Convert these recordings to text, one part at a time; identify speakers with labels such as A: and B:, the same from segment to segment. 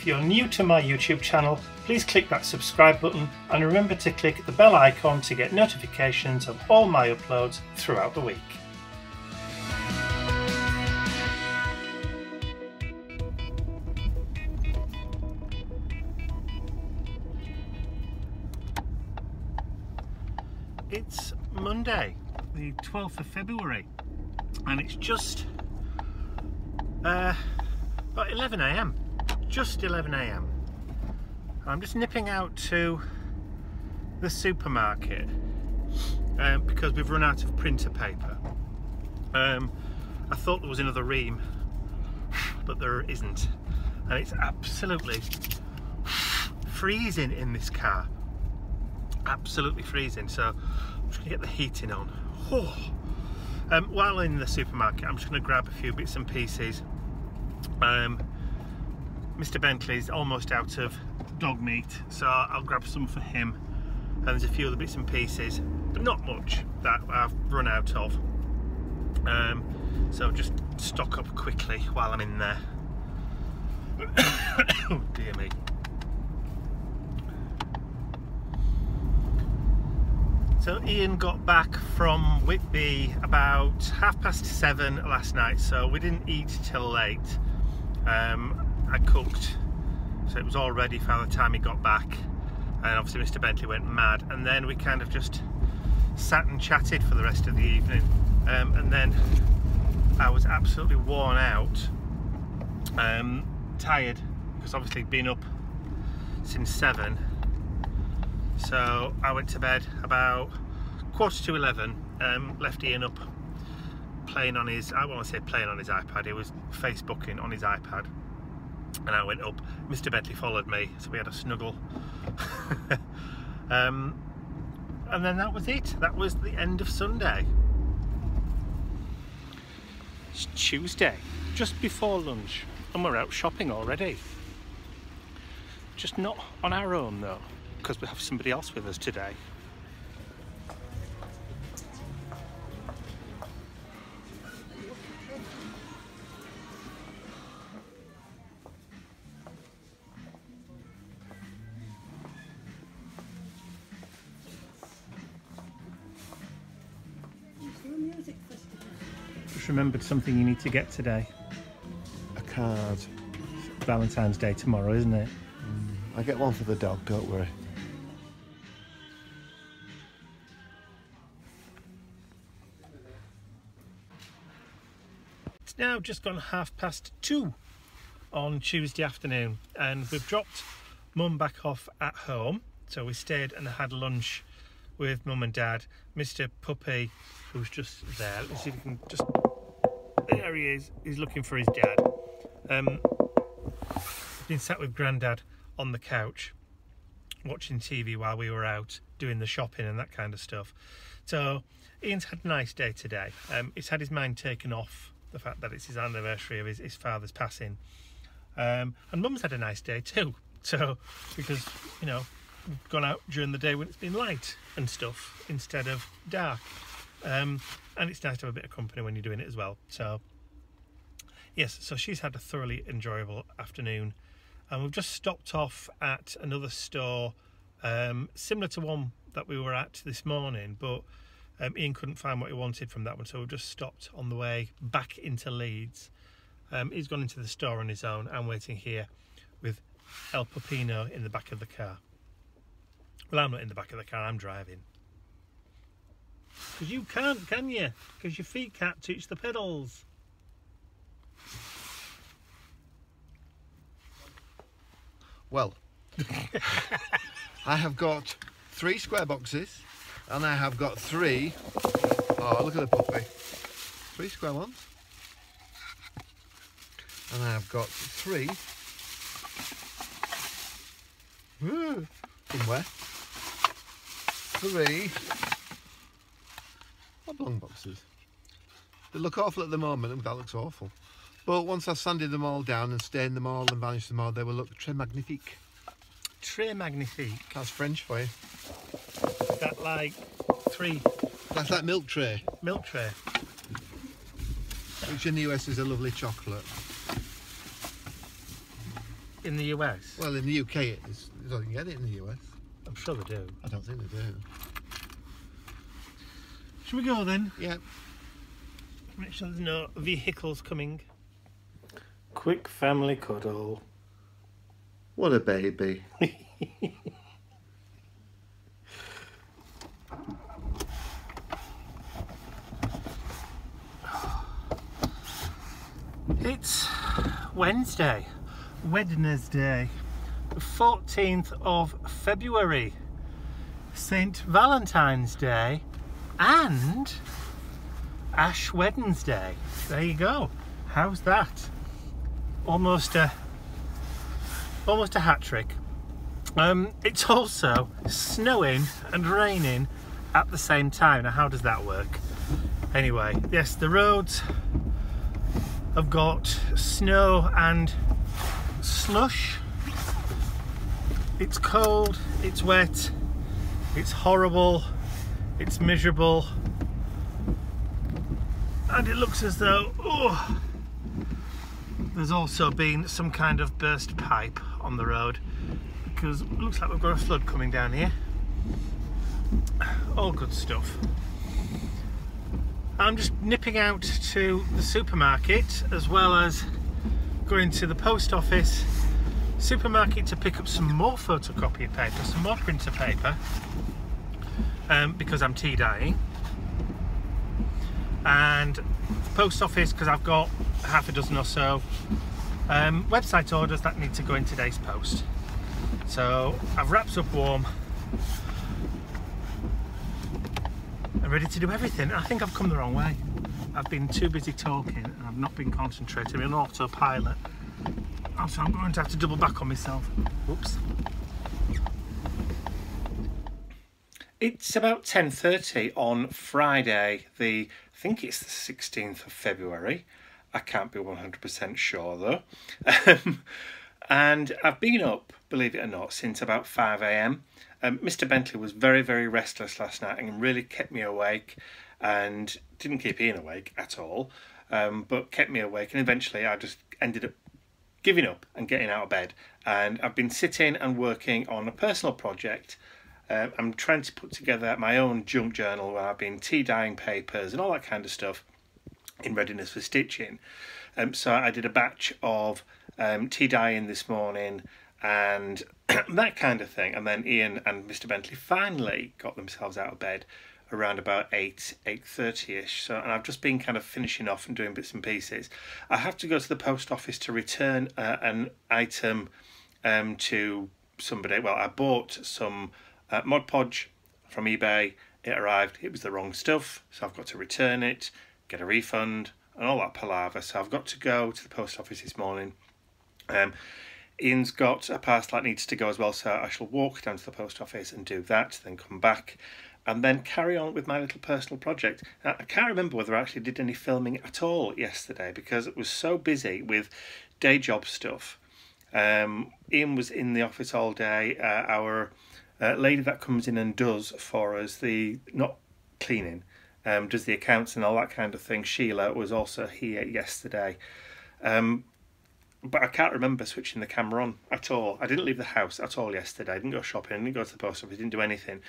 A: If you're new to my YouTube channel, please click that subscribe button and remember to click the bell icon to get notifications of all my uploads throughout the week. It's Monday, the 12th of February, and it's just about 11 AM, just 11 AM. I'm just nipping out to the supermarket because we've run out of printer paper. I thought there was another ream, but there isn't, and it's absolutely freezing in this car. Absolutely freezing, so I'm just gonna get the heating on. While in the supermarket, I'm just gonna grab a few bits and pieces. Mr. Bentley's almost out of dog meat, so I'll grab some for him, and there's a few other bits and pieces, but not much, that I've run out of. So just stock up quickly while I'm in there. Oh dear me. So Ian got back from Whitby about 7:30 last night, so we didn't eat till late. I cooked, so it was all ready by the time he got back, and obviously Mr. Bentley went mad, and then we kind of just sat and chatted for the rest of the evening, and then I was absolutely worn out, tired, because obviously been up since 7. So I went to bed about 11:15, left Ian up playing on his, I won't say playing on his iPad, he was Facebooking on his iPad, and I went up. Mr. Bentley followed me, so we had a snuggle. And then that was it. That was the end of Sunday. It's Tuesday, just before lunch, and we're out shopping already. Just not on our own though, because we have somebody else with us today. Just remembered something you need to get today.
B: A card.
A: Valentine's Day tomorrow, isn't it?
B: I get one for the dog, don't worry.
A: It's now just gone 2:30 on Tuesday afternoon, and we've dropped Mum back off at home. So we stayed and had lunch with Mum and Dad. Mr. Puppy, who's just there, let's see if we can just, there he is, he's looking for his dad. He's been sat with Grandad on the couch watching TV while we were out doing the shopping and that kind of stuff. So Ian's had a nice day today. He's had his mind taken off the fact that it's his anniversary of his father's passing, and Mum's had a nice day too, so because, you know, we've gone out during the day when it's been light and stuff instead of dark, and it's nice to have a bit of company when you're doing it as well. So yes, so she's had a thoroughly enjoyable afternoon, and we've just stopped off at another store similar to one that we were at this morning, but Ian couldn't find what he wanted from that one, so we've just stopped on the way back into Leeds. He's gone into the store on his own. I'm waiting here with El Pupino in the back of the car. Well, I'm not in the back of the car, I'm driving. Because you can't, can you? Because your feet can't touch the pedals.
B: Well, I have got 3 square boxes, and I have got 3, oh look at the puppy, 3 square ones, and I have got 3 somewhere, 3 oblong boxes. They look awful at the moment, and that looks awful, but once I've sanded them all down and stained them all and varnished them all, they will look très magnifique.
A: Très magnifique.
B: That's French for you.
A: Is that like 3?
B: That's like milk tray.
A: Milk tray.
B: Which in the US is a lovely chocolate.
A: in the US?
B: Well, in the UK it is. You don't get it in the US.
A: I'm sure they do.
B: I don't think they do.
A: Should we go then?
B: Yeah.
A: Make sure there's no vehicles coming. Quick family cuddle.
B: What a baby.
A: It's Wednesday, the 14th of February, St. Valentine's Day and Ash Wednesday. There you go. How's that? Almost a hat trick. It's also snowing and raining at the same time. Now, how does that work? Anyway, yes, the roads have got snow and slush. It's cold, it's wet, it's horrible, it's miserable, and it looks as though there's also been some kind of burst pipe on the road, because it looks like we've got a flood coming down here. All good stuff. I'm just nipping out to the supermarket, as well as going to the post office supermarket to pick up some more photocopier paper, some more printer paper, because I'm tea dyeing, and post office because I've got half a dozen or so website orders that need to go in today's post. So I've wrapped up warm. I'm ready to do everything. I think I've come the wrong way. I've been too busy talking and I've not been concentrating. I'm on autopilot. So I'm going to have to double back on myself. Whoops. It's about 10:30 on Friday, I think it's the 16th of February. I can't be 100% sure though. And I've been up, believe it or not, since about 5 a.m. Mr. Bentley was very, very restless last night and really kept me awake, and didn't keep Ian awake at all, but kept me awake, and eventually I just ended up giving up and getting out of bed. And I've been sitting and working on a personal project. I'm trying to put together my own junk journal where I've been tea dyeing papers and all that kind of stuff in readiness for stitching. So I did a batch of tea dyeing this morning and that kind of thing, and then Ian and Mr. Bentley finally got themselves out of bed around about 8:30ish. So, and I've just been kind of finishing off and doing bits and pieces. I have to go to the post office to return an item to somebody. Well, I bought some Mod Podge from eBay. It arrived, it was the wrong stuff, so I've got to return it, get a refund and all that palaver. So I've got to go to the post office this morning. Ian's got a parcel that needs to go as well, so I shall walk down to the post office and do that, then come back and then carry on with my little personal project. Now, I can't remember whether I actually did any filming at all yesterday because it was so busy with day job stuff. Ian was in the office all day. Our lady that comes in and does for us the, not cleaning, does the accounts and all that kind of thing, Sheila, was also here yesterday. But I can't remember switching the camera on at all. I didn't leave the house at all yesterday. I didn't go shopping, I didn't go to the post office, didn't do anything.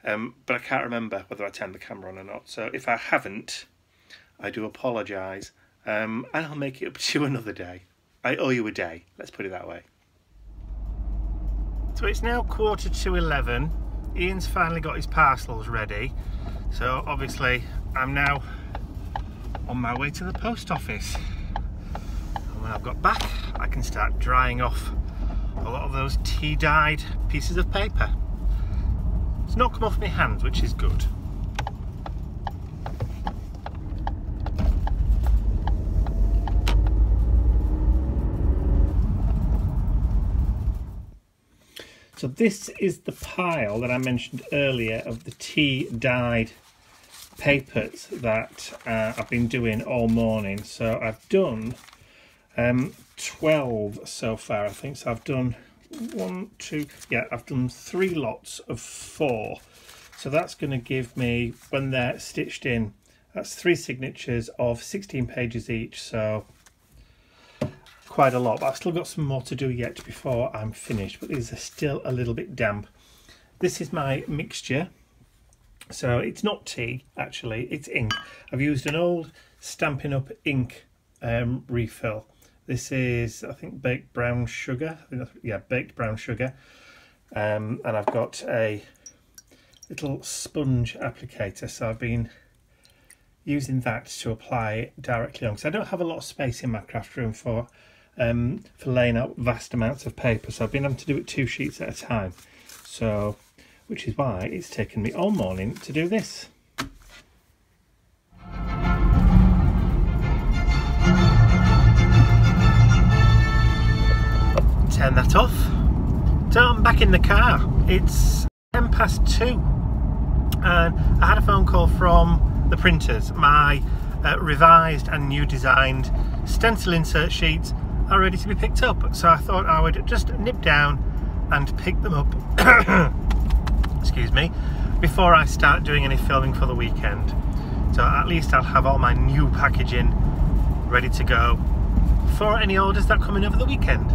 A: But I can't remember whether I turned the camera on or not. So if I haven't, I do apologise. And I'll make it up to you another day. I owe you a day, let's put it that way. So it's now 10:45. Ian's finally got his parcels ready. So obviously I'm now on my way to the post office. And when I've got back, I can start drying off a lot of those tea-dyed pieces of paper. It's not come off my hands, which is good. So this is the pile that I mentioned earlier of the tea-dyed papers that I've been doing all morning. So I've done 12 so far, I think. So I've done I've done 3 lots of 4. So that's going to give me, when they're stitched in, that's 3 signatures of 16 pages each. So quite a lot, but I've still got some more to do yet before I'm finished, but these are still a little bit damp. This is my mixture. So it's not tea, actually, it's ink. I've used an old Stampin' Up ink refill. This is, I think, baked brown sugar. Yeah, baked brown sugar. And I've got a little sponge applicator, so I've been using that to apply directly on, because I don't have a lot of space in my craft room for laying out vast amounts of paper, so I've been able to do it 2 sheets at a time. So, which is why it's taken me all morning to do this. Turn that off. So I'm back in the car. It's 2:10, and I had a phone call from the printers. My revised and new designed stencil insert sheets are ready to be picked up, so I thought I would just nip down and pick them up excuse me, before I start doing any filming for the weekend. So at least I'll have all my new packaging ready to go for any orders that come in over the weekend.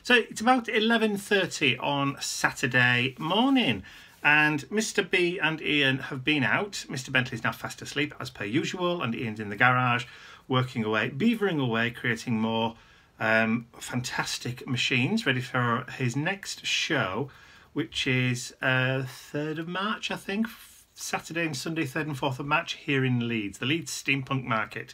A: So it's about 11:30 on Saturday morning, and Mr. B and Ian have been out. Mr. Bentley's now fast asleep as per usual, and Ian's in the garage working away, beavering away, creating more fantastic machines ready for his next show, which is 3rd of March, I think, Saturday and Sunday, 3rd and 4th of March here in Leeds, the Leeds Steampunk Market.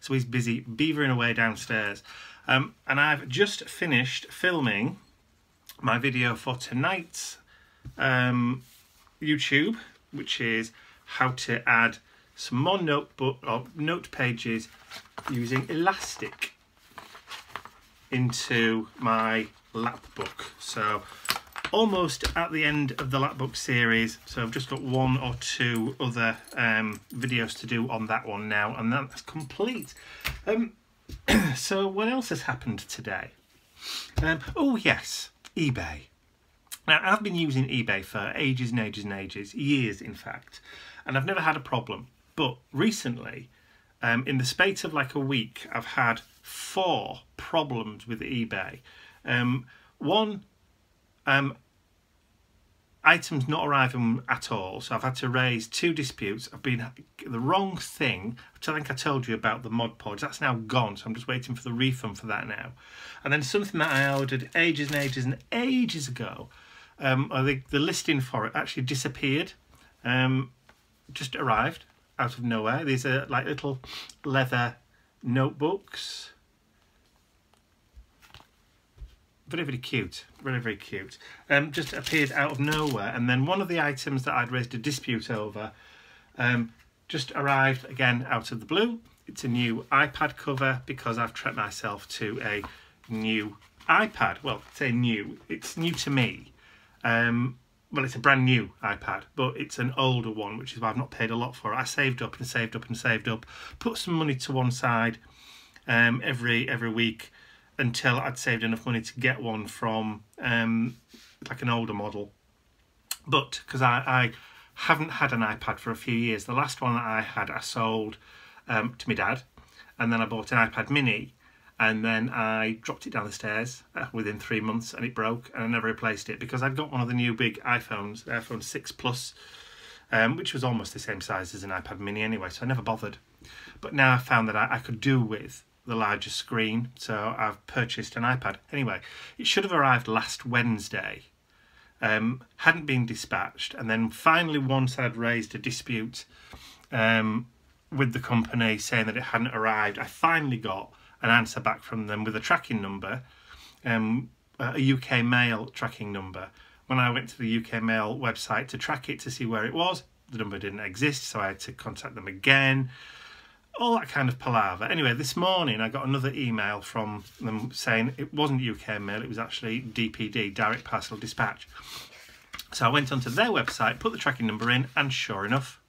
A: So he's busy beavering away downstairs. And I've just finished filming my video for tonight's YouTube, which is how to add some more note pages using elastic into my lap book. So almost at the end of the lap book series, so I've just got 1 or 2 other videos to do on that one now, and that's complete. So what else has happened today? Oh yes, eBay. Now I've been using eBay for ages and ages and ages, years in fact, and I've never had a problem. But recently, in the space of like a week, I've had 4 problems with eBay. One, items not arriving at all, so I've had to raise 2 disputes. I've been the wrong thing, which I think I told you about, the Mod Podge. That's now gone, so I'm just waiting for the refund for that now. And then something that I ordered ages and ages and ages ago, the listing for it actually disappeared. Just arrived out of nowhere. These are like little leather notebooks. Very, very cute. Very, very cute. Just appeared out of nowhere. And then one of the items that I'd raised a dispute over just arrived again out of the blue. It's a new iPad cover because I've treated myself to a new iPad. Well, say new. It's new to me. Well, it's a brand new iPad, but it's an older one, which is why I've not paid a lot for it. I saved up and saved up and saved up, put some money to one side every week, until I'd saved enough money to get one from like an older model. But because I haven't had an iPad for a few years, the last one that I had I sold to my dad, and then I bought an iPad mini, and then I dropped it down the stairs within 3 months, and it broke, and I never replaced it because I'd got one of the new big iPhones, the iPhone 6 Plus, which was almost the same size as an iPad mini anyway, so I never bothered. But now I found that I could do with the larger screen, so I've purchased an iPad. Anyway, it should have arrived last Wednesday, hadn't been dispatched, and then finally, once I'd raised a dispute with the company saying that it hadn't arrived, I finally got an answer back from them with a tracking number, a UK mail tracking number. When I went to the UK mail website to track it to see where it was, the number didn't exist, so I had to contact them again. All that kind of palaver. Anyway, this morning I got another email from them saying it wasn't UK mail, it was actually DPD, Direct Parcel Dispatch. So I went onto their website, put the tracking number in, and sure enough,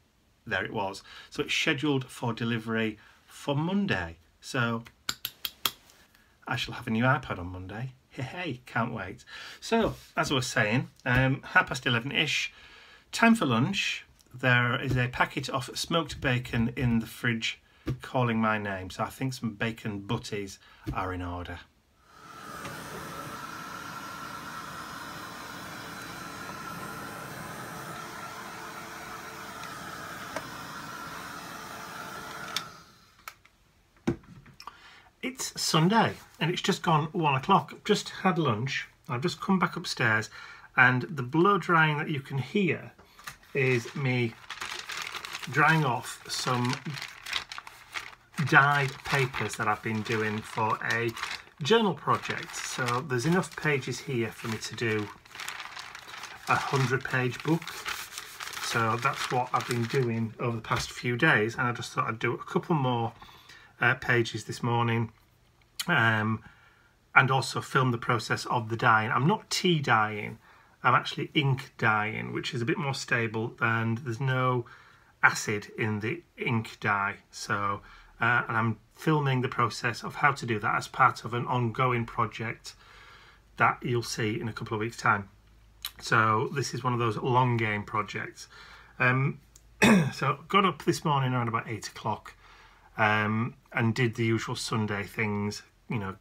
A: there it was. So it's scheduled for delivery for Monday. So I shall have a new iPad on Monday. Hey, can't wait. So, as I was saying, 11:30-ish, time for lunch. There is a packet of smoked bacon in the fridge calling my name, so I think some bacon butties are in order. It's Sunday and it's just gone 1 o'clock. I've just had lunch. I've just come back upstairs and the blow drying that you can hear is me drying off some dyed papers that I've been doing for a journal project. So there's enough pages here for me to do a 100-page book. So that's what I've been doing over the past few days, and I just thought I'd do a couple more pages this morning, and also film the process of the dyeing. I'm not tea dyeing, I'm actually ink dyeing, which is a bit more stable and there's no acid in the ink dye. So and I'm filming the process of how to do that as part of an ongoing project that you'll see in a couple of weeks' time. So this is one of those long game projects. So got up this morning around about 8 o'clock. And did the usual Sunday things, you know,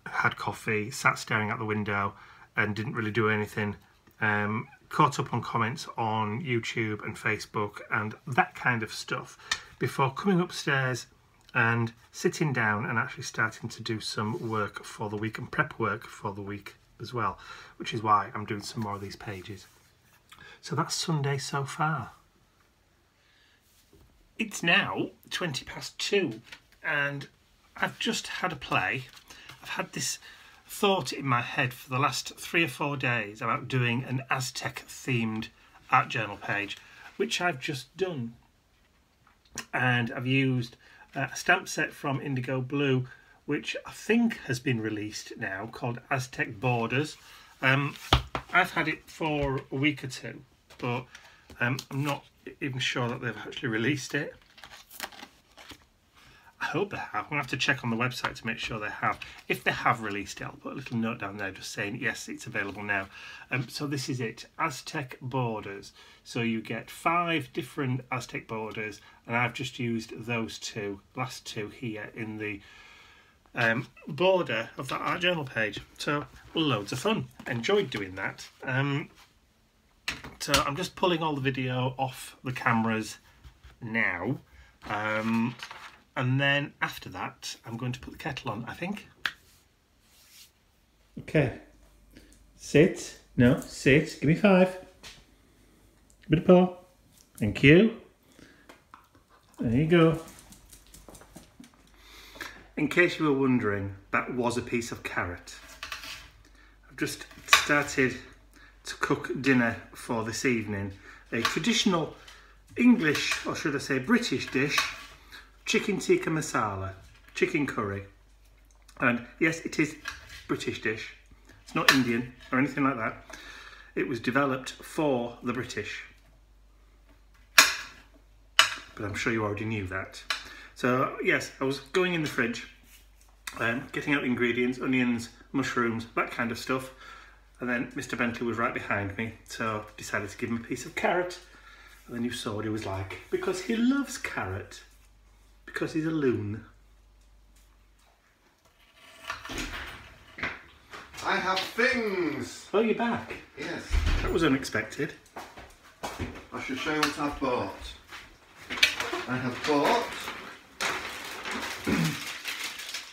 A: had coffee, sat staring out the window and didn't really do anything. Caught up on comments on YouTube and Facebook and that kind of stuff before coming upstairs and sitting down and actually starting to do some work for the week and prep work for the week as well, which is why I'm doing some more of these pages. So that's Sunday so far. It's now 2:20 and I've just had a play. I've had this thought in my head for the last 3 or 4 days about doing an Aztec themed art journal page, which I've just done. And I've used a stamp set from Indigo Blue, which I think has been released now, called Aztec Borders. I've had it for a week or two, but I'm not even sure that they've actually released it. I hope they have. I'm going to have to check on the website to make sure they have. If they have released it, I'll put a little note down there just saying yes, it's available now. So this is it, Aztec Borders. So you get 5 different Aztec borders, and I've just used those last two here in the border of that art journal page. So loads of fun. Enjoyed doing that. So I'm just pulling all the video off the cameras now, and then after that I'm going to put the kettle on, I think. Okay, sit, no, sit, give me 5, bit of paw, thank you, there you go. In case you were wondering, that was a piece of carrot. I've just started to cook dinner for this evening. A traditional English, or should I say British dish, chicken tikka masala, chicken curry. And yes, it is British dish. It's not Indian or anything like that. It was developed for the British. But I'm sure you already knew that. So yes, I was going in the fridge, getting out the ingredients, onions, mushrooms, that kind of stuff. And then Mr. Bentley was right behind me, so decided to give him a piece of carrot. And then you saw what he was like, because he loves carrot, because he's a loon.
B: I have things!
A: Oh, you're back?
B: Yes.
A: That was unexpected.
B: I should show you what I've bought. I have bought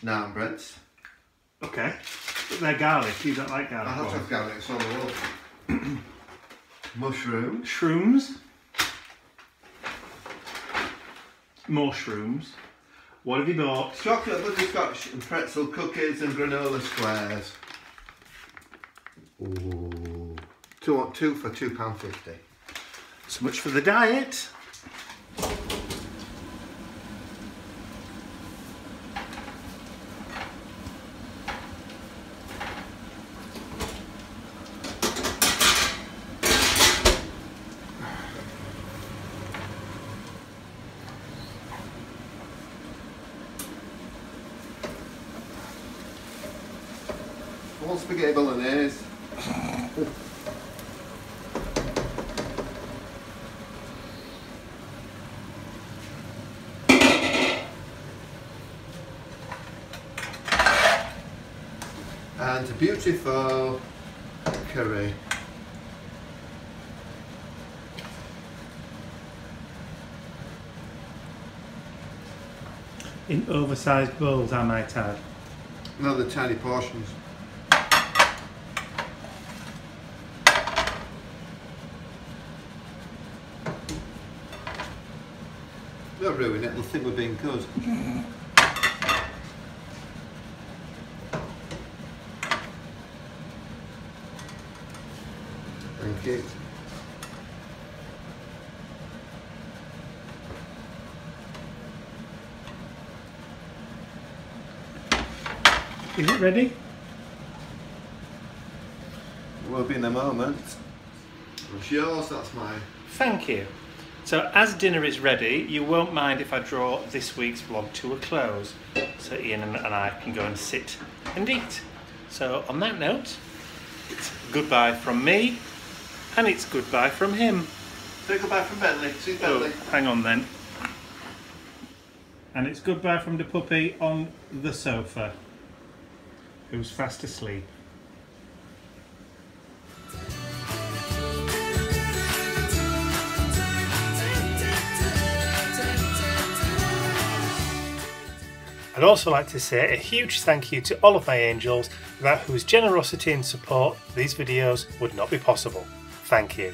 B: naan breads.
A: Okay. But they're garlic. You don't like garlic.
B: I have to have garlic, it's all over. Mushrooms.
A: Shrooms. More shrooms. What have you bought?
B: Chocolate butterscotch and pretzel cookies and granola squares. Ooh. Two for £2.50.
A: So much for the diet.
B: One spaghetti bolognese. and a beautiful curry.
A: In oversized bowls, I might add.
B: No, the tiny portions. Don't ruin it, they'll think we're being good. Thank you.
A: Is it ready?
B: Will be in a moment. It's yours, that's mine.
A: Thank you. So as dinner is ready, you won't mind if I draw this week's vlog to a close, so Ian and I can go and sit and eat. So on that note, it's goodbye from me, and it's goodbye from him.
B: Say goodbye from Bentley. See Bentley.
A: Oh, hang on then. And it's goodbye from the puppy on the sofa, who's fast asleep. I'd also like to say a huge thank you to all of my angels, without whose generosity and support these videos would not be possible. Thank you.